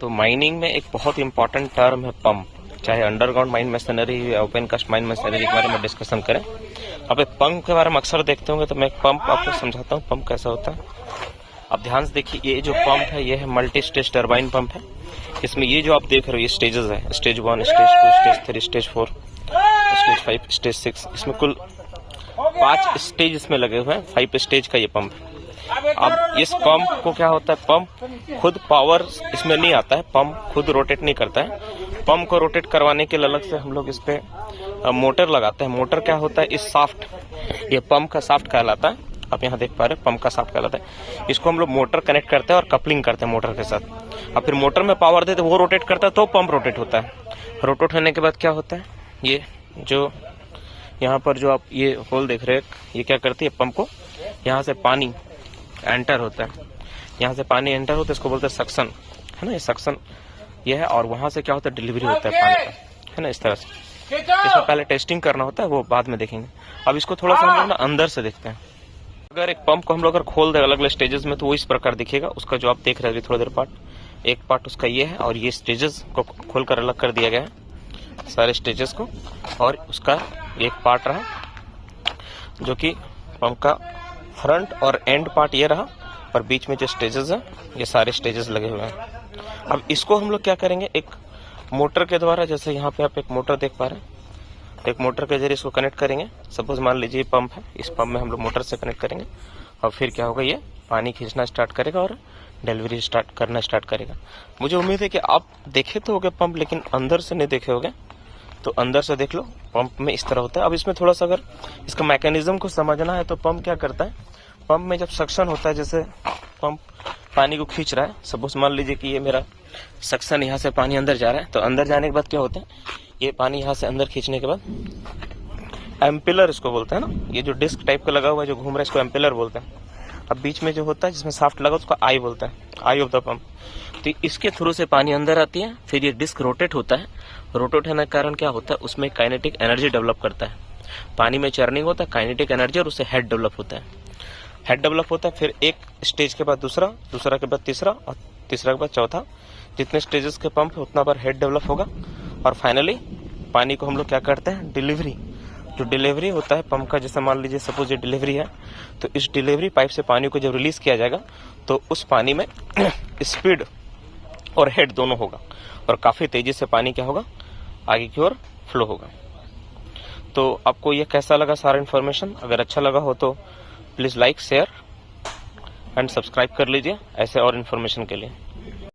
तो माइनिंग में एक बहुत इंपॉर्टेंट टर्म है पंप। चाहे अंडरग्राउंड माइन मशीनरी या ओपन कास्ट माइन मशीनरी के बारे में डिस्कशन करें। अब एक पंप के बारे में अक्सर देखते होंगे, तो मैं एक पंप आपको समझाता हूँ पंप कैसा होता है। अब ध्यान से देखिए, ये जो पंप है ये है मल्टी स्टेज टर्बाइन पंप है। इसमें ये जो आप देख रहे हो ये स्टेजेस है, stage 1, stage 2, stage 3, stage 4, stage 5, stage 6। इसमें कुल 5 स्टेज इसमें लगे हुए हैं। 5 स्टेज का ये पंप है। अब इस पंप को क्या होता है, पंप खुद पावर इसमें नहीं आता है, पंप खुद रोटेट नहीं करता है। पंप को रोटेट करवाने के लिए अलग से हम लोग इस पे मोटर लगाते हैं। मोटर क्या होता है, इस शाफ्ट, ये पंप का शाफ्ट कहलाता है। आप यहाँ देख पा रहे हैं पंप का शाफ्ट कहलाता है। इसको हम लोग मोटर कनेक्ट करते हैं और कपलिंग करते हैं मोटर के साथ। अब फिर मोटर में पावर देते वो रोटेट करता है तो पंप रोटेट होता है। रोटेट होने के बाद क्या होता है, ये जो यहाँ पर जो आप ये होल देख रहे हैं, ये क्या करती है, पंप को यहाँ से पानी एंटर होता है। यहाँ से पानी एंटर होता है, इसको बोलते हैं सक्शन, है ना। ये सक्शन ये है। और वहां से क्या होता है, डिलीवरी होता है पानी का, है ना, इस तरह से। इसमें पहले टेस्टिंग करना होता है, वो बाद में देखेंगे। अब इसको थोड़ा सा हम लोग ना अंदर से देखते हैं। अगर एक पंप को हम लोग अगर खोल दे अलग अलग स्टेजेस में, तो वो इस प्रकार दिखेगा। उसका जो आप देख रहे हैं थोड़ी देर पार्ट, एक पार्ट उसका ये है, और ये स्टेजेस को खोलकर अलग कर दिया गया है सारे स्टेजेस को। और उसका एक पार्ट रहा जो कि पंप का फ्रंट और एंड पार्ट ये रहा, और बीच में जो स्टेजेस है ये सारे स्टेजेस लगे हुए हैं। अब इसको हम लोग क्या करेंगे, एक मोटर के द्वारा, जैसे यहाँ पे आप एक मोटर देख पा रहे हैं, एक मोटर के जरिए इसको कनेक्ट करेंगे। सपोज मान लीजिए पंप है, इस पंप में हम लोग मोटर से कनेक्ट करेंगे, और फिर क्या होगा, ये पानी खींचना स्टार्ट करेगा और डिलीवरी करना स्टार्ट करेगा। मुझे उम्मीद है कि आप देखे तो होगे पंप, लेकिन अंदर से नहीं देखे होगे, तो अंदर से देख लो। पंप में इस तरह होता है। अब इसमें थोड़ा सा अगर इसका मैकेनिज्म को समझना है, तो पंप क्या करता है, पंप में जब सक्शन होता है, जैसे पंप पानी को खींच रहा है, सपोज मान लीजिए कि ये मेरा सक्शन, यहाँ से पानी अंदर जा रहा है, तो अंदर जाने के बाद क्या होता है, ये पानी यहाँ से अंदर खींचने के बाद एम्पिलर इसको बोलते हैं ना, ये जो डिस्क टाइप का लगा हुआ है जो घूम रहा है, इसको एम्पिलर बोलते हैं। अब बीच में जो होता है जिसमें शाफ्ट लगा उसको आई बोलते हैं, आई ऑफ द पंप। तो इसके थ्रू से पानी अंदर आती है, फिर ये डिस्क रोटेट होता है। रोटेट होने के कारण क्या होता है, उसमें काइनेटिक एनर्जी डेवलप करता है। पानी में चर्निंग होता है, काइनेटिक एनर्जी, और उससे हेड डेवलप होता है। हेड डेवलप होता है, फिर एक स्टेज के बाद दूसरा, दूसरा के बाद तीसरा, और तीसरा के बाद चौथा। जितने स्टेजेस के पंप है उतना बार हेड डेवलप होगा, और फाइनली पानी को हम लोग क्या करते हैं, डिलीवरी, जो डिलीवरी होता है पंप का, जैसे मान लीजिए सपोज ये डिलीवरी है, तो इस डिलीवरी पाइप से पानी को जब रिलीज किया जाएगा, तो उस पानी में स्पीड और हेड दोनों होगा, और काफी तेजी से पानी क्या होगा, आगे की ओर फ्लो होगा। तो आपको ये कैसा लगा सारा इन्फॉर्मेशन? अगर अच्छा लगा हो तो please like, share and subscribe कर लीजिए ऐसे और इन्फॉर्मेशन के लिए।